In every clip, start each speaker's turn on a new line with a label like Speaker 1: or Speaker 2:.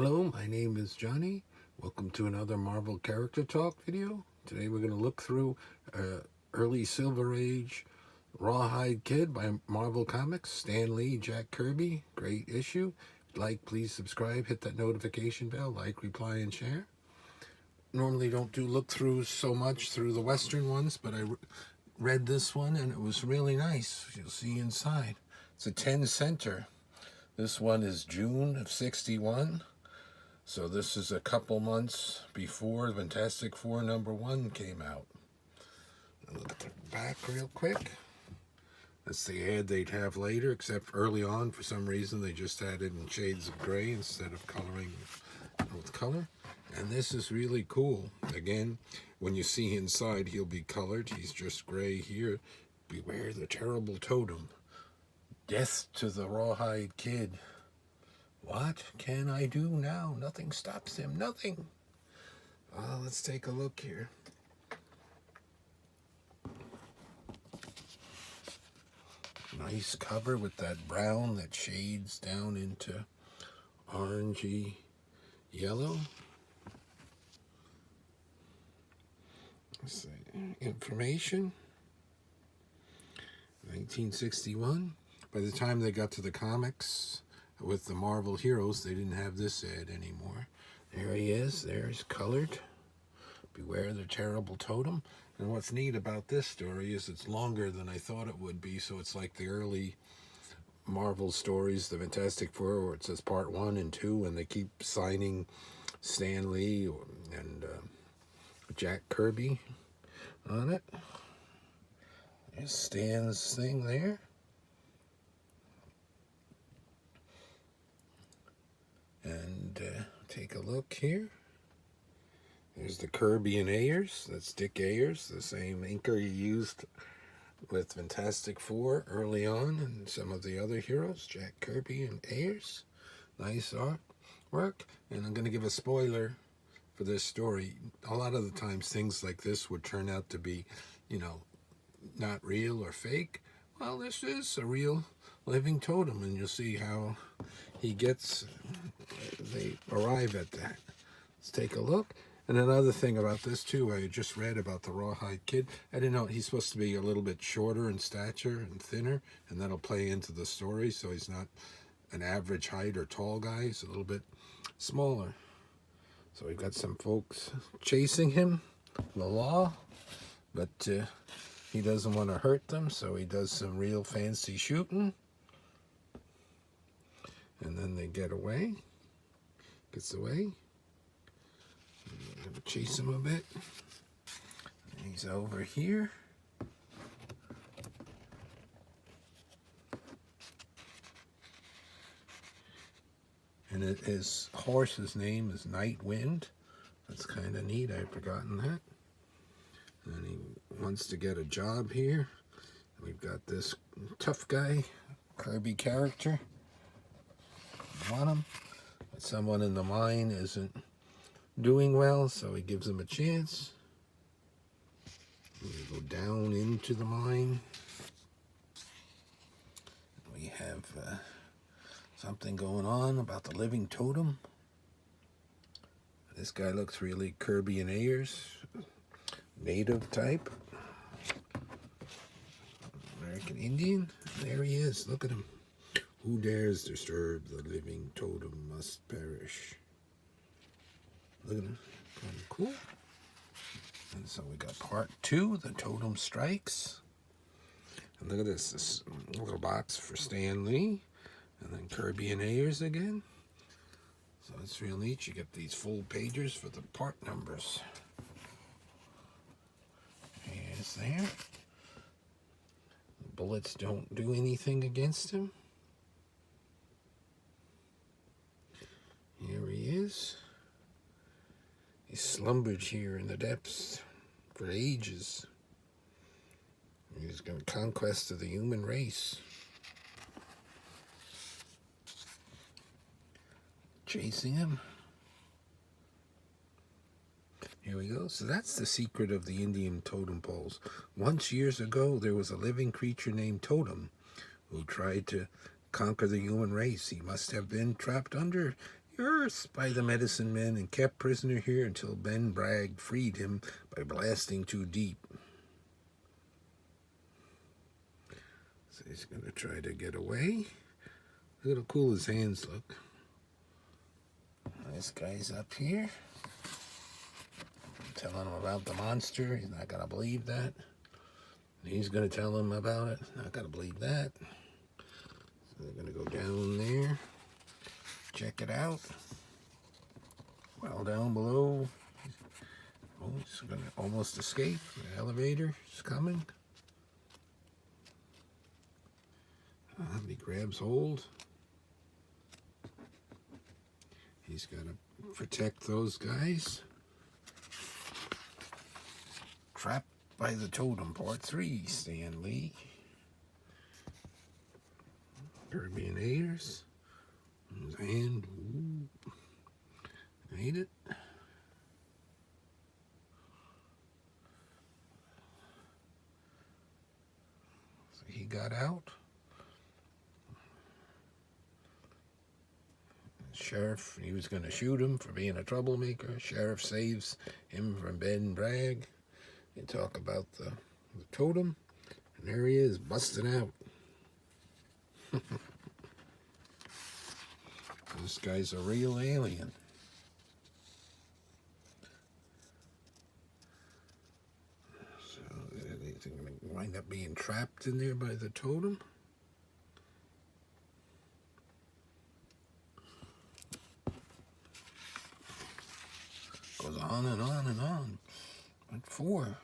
Speaker 1: Hello, my name is Johnny. Welcome to another Marvel Character Talk video. Today we're going to look through early Silver Age Rawhide Kid by Marvel Comics, Stan Lee, Jack Kirby. Great issue. Like, please subscribe, hit that notification bell, like, reply, and share. Normally don't do look-throughs so much through the Western ones, but I read this one and it was really nice. You'll see inside. It's a 10 center. This one is June of '61. So this is a couple months before Fantastic Four #1 came out. Look at the back real quick. That's the ad they'd have later, except early on, for some reason, they just added in shades of gray instead of coloring with color. And this is really cool. Again, when you see inside, he'll be colored. He's just gray here. Beware the terrible totem. Death to the Rawhide Kid. What can I do now? Nothing stops him. Nothing. Well, let's take a look here. Nice cover with that brown that shades down into orangey yellow. Let's see. Information. 1961. By the time they got to the comics with the Marvel heroes, they didn't have this ad anymore. There he is. There's colored. Beware the terrible totem. And what's neat about this story is it's longer than I thought it would be. So it's like the early Marvel stories, the Fantastic Four, where it says part 1 and 2, and they keep signing Stan Lee and Jack Kirby on it. There's Stan's thing there. And take a look here. There's the Kirby and Ayers. That's Dick Ayers, the same inker he used with Fantastic Four early on, and some of the other heroes, Jack Kirby and Ayers. Nice artwork. And I'm going to give a spoiler for this story. A lot of the times things like this would turn out to be, not real or fake. Well, this is a real living totem, and you'll see how they arrive at that. Let's take a look. And another thing about this too, I just read about the Rawhide Kid. I didn't know he's supposed to be a little bit shorter in stature and thinner, and that'll play into the story, so he's not an average height or tall guy. He's a little bit smaller. So we've got some folks chasing him, the law, but he doesn't want to hurt them, so he does some real fancy shooting. And then they get away. Gets away. I'm going to chase him a bit. And he's over here. And his horse's name is Night Wind. That's kind of neat. I'd forgotten that. And he wants to get a job here. We've got this tough guy, Kirby character. Want him, but someone in the mine isn't doing well, so he gives him a chance. We go down into the mine. We have something going on about the living totem. This guy looks really Kirby and Ayers, native type, American Indian. There he is. Look at him. Who dares disturb the living totem must perish. Look at him. Kind of cool. And so we got part 2, the totem strikes. And look at this little box for Stan Lee. And then Kirby and Ayers again. So it's real neat. You get these full pages for the part numbers. Here's there. The bullets don't do anything against him. Here he is. He slumbered here in the depths for ages. He's got a conquest of the human race. Chasing him. Here we go. So that's the secret of the Indian totem poles. Once years ago, there was a living creature named Totem who tried to conquer the human race. He must have been trapped under Earth by the medicine men and kept prisoner here until Ben Bragg freed him by blasting too deep. So he's going to try to get away. Look how cool his hands look. This guy's up here. I'm telling him about the monster. He's not going to believe that. He's going to tell him about it. Not going to believe that. So they're going to go down there. Check it out. Well, down below. Oh, he's going to almost escape. The elevator is coming. He grabs hold. He's got to protect those guys. Trapped by the Totem, Part 3, Stan Lee. Kirby and Ayers. And made it. So he got out. Sheriff, he was going to shoot him for being a troublemaker. Sheriff saves him from Ben Bragg. They talk about the totem, and there he is, busting out. This guy's a real alien. So he's going to wind up being trapped in there by the totem. Goes on and on and on. But 4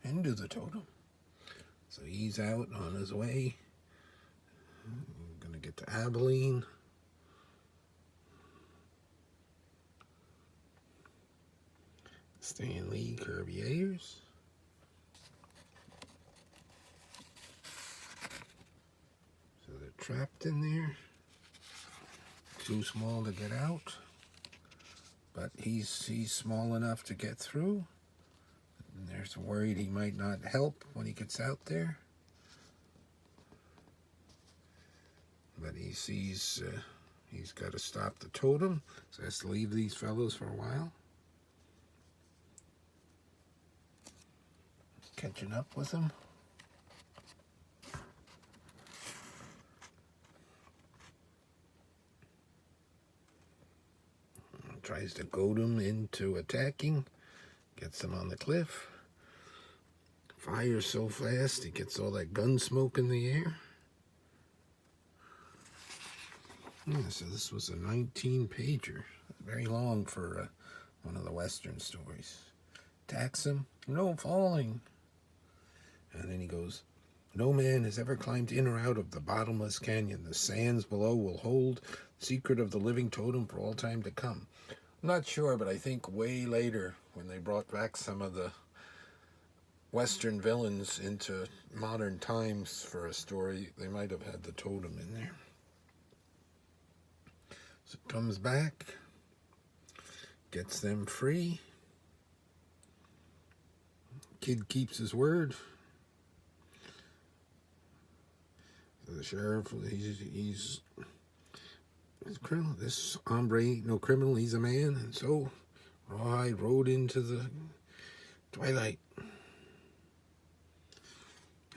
Speaker 1: into the totem. So he's out on his way. Gonna get to Abilene. Stan Lee, Kirby Ayers. So they're trapped in there. Too small to get out. But he's small enough to get through. And there's worried he might not help when he gets out there. But he sees he's got to stop the totem, so he has to leave these fellows for a while. Catching up with him. Tries to goad him into attacking. Gets him on the cliff. Fires so fast, he gets all that gun smoke in the air. Yeah, so this was a 19-pager. Very long for one of the Western stories. Attacks him. No falling. And then he goes, no man has ever climbed in or out of the bottomless canyon. The sands below will hold the secret of the living totem for all time to come. I'm not sure, but I think way later, when they brought back some of the Western villains into modern times for a story, they might have had the totem in there. So it comes back, gets them free. Kid keeps his word. So the sheriff, he's criminal. This hombre ain't no criminal, he's a man. And so Rawhide rode into the twilight.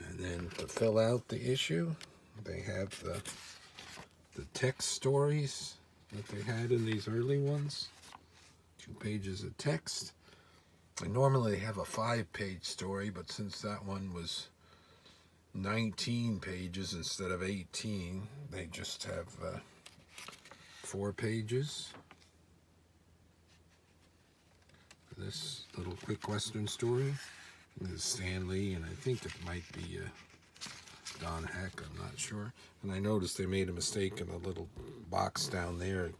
Speaker 1: And then to fill out the issue, they have the text stories that they had in these early ones. 2 pages of text. And normally they have a 5-page story, but since that one was 19 pages instead of 18, they just have 4 pages. This little quick Western story. This is Stan Lee, and I think it might be Don Heck, I'm not sure. And I noticed they made a mistake in the little box down there,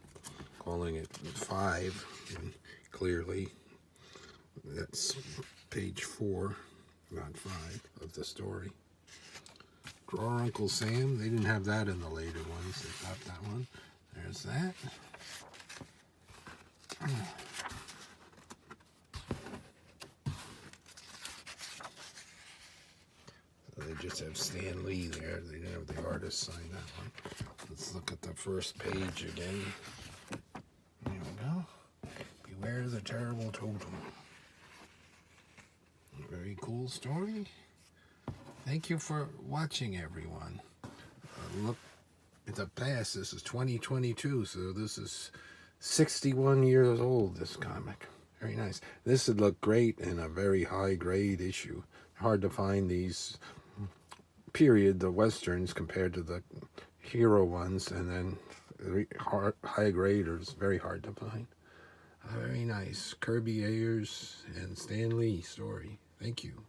Speaker 1: calling it 5, and clearly that's page 4, not 5, of the story. Draw Uncle Sam, they didn't have that in the later ones, they got that one. There's that. So they just have Stan Lee there. They didn't have the artist sign that one. Let's look at the first page again. Yeah, There's a terrible totem. Very cool story. Thank you for watching, everyone. Look at the past. This is 2022, so this is 61 years old, this comic. Very nice. This would look great in a very high grade issue. Hard to find these period, the westerns, compared to the hero ones, and then high graders, very hard to find. Very nice. Kirby Ayers and Stan Lee story. Thank you.